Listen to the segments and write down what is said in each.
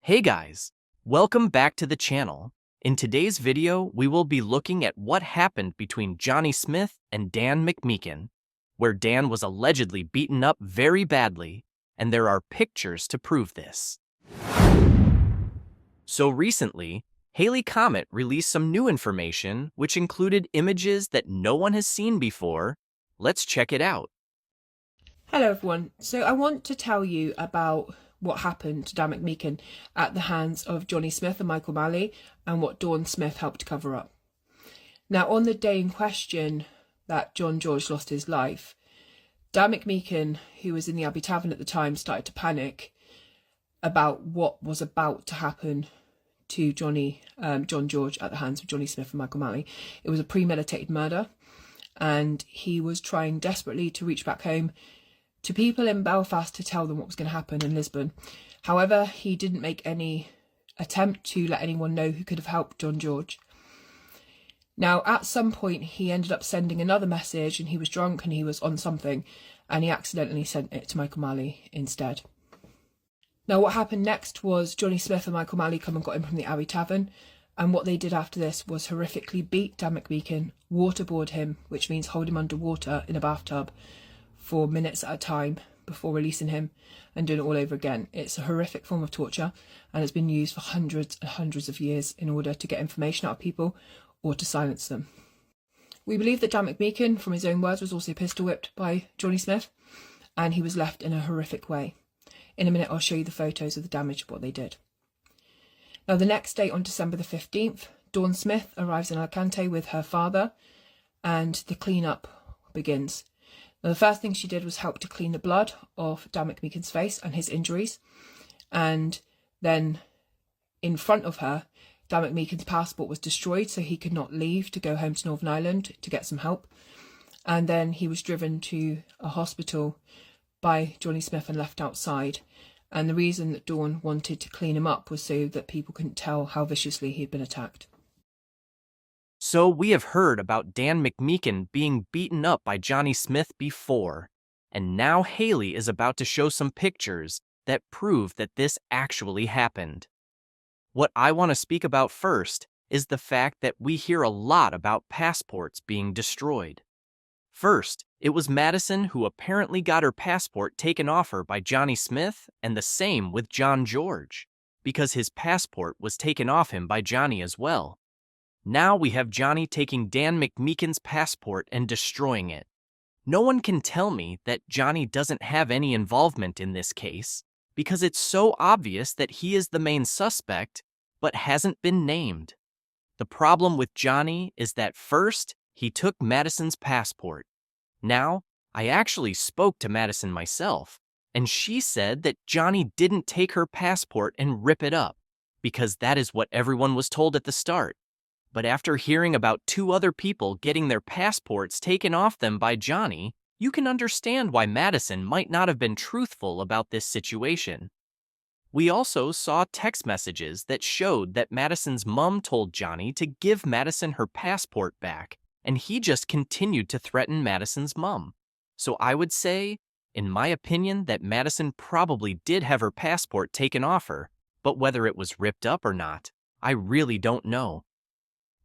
Hey guys, welcome back to the channel. In today's video, we will be looking at what happened between Jonny Smyth and Dan Mcmeekin, where Dan was allegedly beaten up very badly, and there are pictures to prove this. So recently, Haley Comet released some new information which included images that no one has seen before. Let's check it out. Hello everyone, so I want to tell you about what happened to Dan Mcmeekin at the hands of Jonny Smyth and Michael Malley and what Dawn Smith helped cover up. Now, on the day in question that John George lost his life, Dan Mcmeekin, who was in the Abbey Tavern at the time, started to panic about what was about to happen to John George at the hands of Jonny Smith and Michael Malley. It was a premeditated murder, and he was trying desperately to reach back home to people in Belfast to tell them what was going to happen in Lisbon. However, he didn't make any attempt to let anyone know who could have helped John George. Now, at some point, he ended up sending another message, and he was drunk and he was on something, and he accidentally sent it to Michael Malley instead. Now, what happened next was Jonny Smith and Michael Malley come and got him from the Abbey Tavern, and what they did after this was horrifically beat Dan Mcmeekin, waterboard him, which means hold him underwater in a bathtub, for minutes at a time before releasing him and doing it all over again. It's a horrific form of torture, and it's been used for hundreds and hundreds of years in order to get information out of people or to silence them. We believe that Dan Mcmeekin, from his own words, was also pistol whipped by Jonny Smith, and he was left in a horrific way. In a minute, I'll show you the photos of the damage of what they did. Now, the next day, on December the 15th, Dawn Smith arrives in Alicante with her father, and the clean-up begins. Now, the first thing she did was help to clean the blood off Dan Mcmeekin's face and his injuries. And then in front of her, Dan Mcmeekin's passport was destroyed, so he could not leave to go home to Northern Ireland to get some help. And then he was driven to a hospital by Jonny Smith and left outside. And the reason that Dawn wanted to clean him up was so that people couldn't tell how viciously he'd been attacked. So we have heard about Dan Mcmeekin being beaten up by Jonny Smith before, and now Haley is about to show some pictures that prove that this actually happened. What I want to speak about first is the fact that we hear a lot about passports being destroyed. First, it was Madison who apparently got her passport taken off her by Jonny Smith, and the same with John George, because his passport was taken off him by Jonny as well. Now we have Jonny taking Dan Mcmeekin's passport and destroying it. No one can tell me that Jonny doesn't have any involvement in this case, because it's so obvious that he is the main suspect, but hasn't been named. The problem with Jonny is that first, he took Madison's passport. Now, I actually spoke to Madison myself, and she said that Jonny didn't take her passport and rip it up, because that is what everyone was told at the start. But after hearing about two other people getting their passports taken off them by Jonny, you can understand why Madison might not have been truthful about this situation. We also saw text messages that showed that Madison's mom told Jonny to give Madison her passport back, and he just continued to threaten Madison's mom. So I would say, in my opinion, that Madison probably did have her passport taken off her, but whether it was ripped up or not, I really don't know.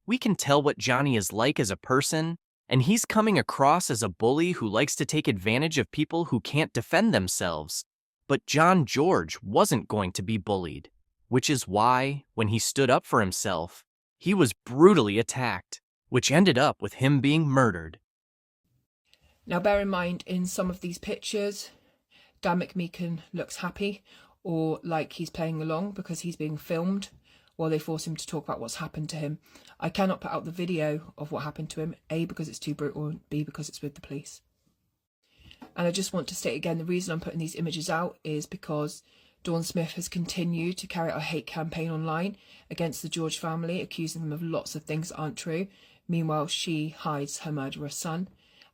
We can tell what Jonny is like as a person, and he's coming across as a bully who likes to take advantage of people who can't defend themselves. But John George wasn't going to be bullied, which is why, when he stood up for himself, he was brutally attacked, which ended up with him being murdered. Now, bear in mind, in some of these pictures, Dan Mcmeekin looks happy or like he's playing along because he's being filmed while they force him to talk about what's happened to him. I cannot put out the video of what happened to him, A, because it's too brutal, and B, because it's with the police. And I just want to state again, the reason I'm putting these images out is because Dawn Smith has continued to carry out a hate campaign online against the George family, accusing them of lots of things that aren't true. Meanwhile, she hides her murderer son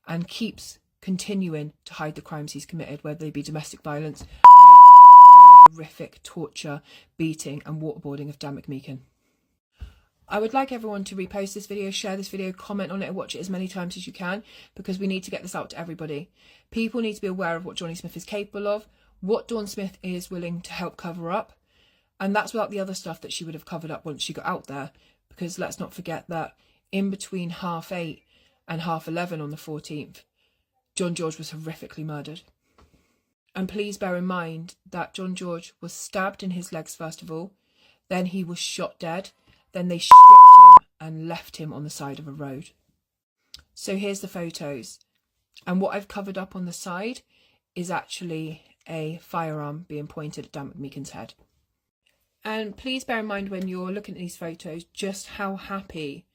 and keeps continuing to hide the crimes he's committed, whether they be domestic violence, rape, horrific torture, beating and waterboarding of Dan Mcmeekin. I would like everyone to repost this video, share this video, comment on it and watch it as many times as you can, because we need to get this out to everybody. People need to be aware of what Jonny Smith is capable of, what Dawn Smith is willing to help cover up, And that's without the other stuff that she would have covered up once she got out there, because let's not forget that in between 8:30 and 11:30 on the 14th, John George was horrifically murdered. And please bear in mind that John George was stabbed in his legs first of all, then he was shot dead, then they stripped him and left him on the side of a road. So here's the photos. And what I've covered up on the side is actually a firearm being pointed at Dan Mcmeekin's head. And please bear in mind when you're looking at these photos just how happy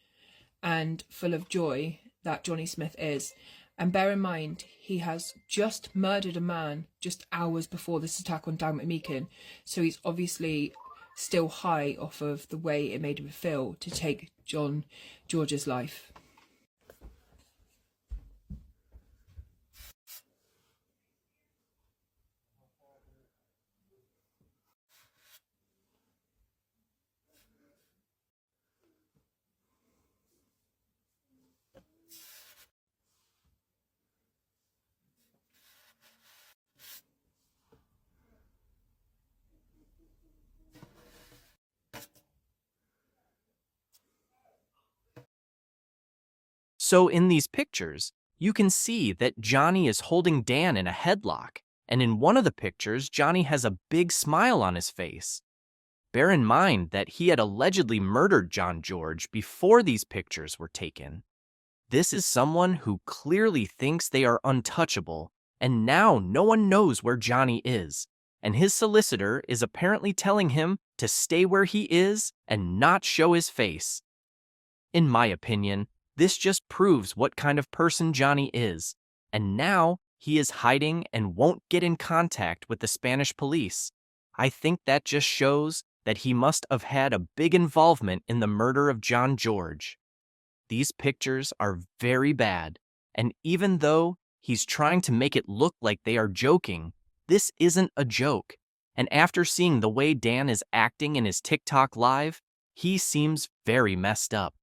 and full of joy that Jonny Smyth is. And bear in mind, he has just murdered a man just hours before this attack on Dan Mcmeekin. So he's obviously still high off of the way it made him feel to take John George's life. So in these pictures, you can see that Jonny is holding Dan in a headlock, and in one of the pictures, Jonny has a big smile on his face. Bear in mind that he had allegedly murdered John George before these pictures were taken. This is someone who clearly thinks they are untouchable, and now no one knows where Jonny is, and his solicitor is apparently telling him to stay where he is and not show his face. In my opinion, this just proves what kind of person Jonny is, and now he is hiding and won't get in contact with the Spanish police. I think that just shows that he must have had a big involvement in the murder of John George. These pictures are very bad, and even though he's trying to make it look like they are joking, this isn't a joke. And after seeing the way Dan is acting in his TikTok live, he seems very messed up.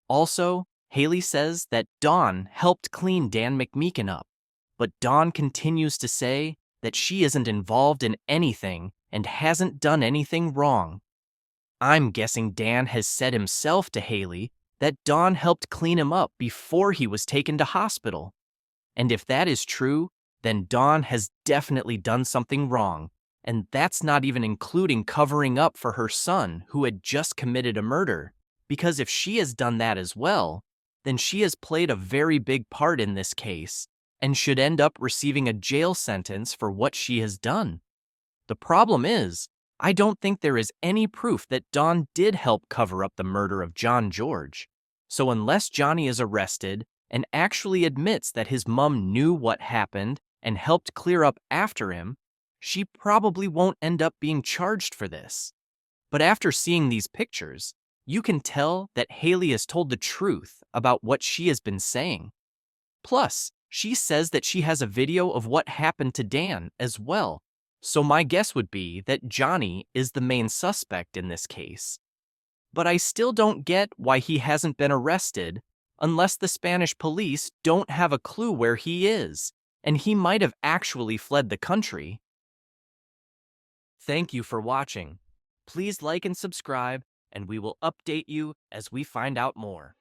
Also, Haley says that Dawn helped clean Dan Mcmeekin up, but Dawn continues to say that she isn't involved in anything and hasn't done anything wrong. I'm guessing Dan has said himself to Haley that Dawn helped clean him up before he was taken to hospital. And if that is true, then Dawn has definitely done something wrong, and that's not even including covering up for her son who had just committed a murder, because if she has done that as well, then she has played a very big part in this case and should end up receiving a jail sentence for what she has done. The problem is, I don't think there is any proof that Dawn did help cover up the murder of John George. So unless Jonny is arrested and actually admits that his mom knew what happened and helped clear up after him, she probably won't end up being charged for this. But after seeing these pictures, you can tell that Haley has told the truth about what she has been saying. Plus, she says that she has a video of what happened to Dan as well. So my guess would be that Jonny is the main suspect in this case. But I still don't get why he hasn't been arrested unless the Spanish police don't have a clue where he is, and he might have actually fled the country. Thank you for watching. Please like and subscribe, and we will update you as we find out more.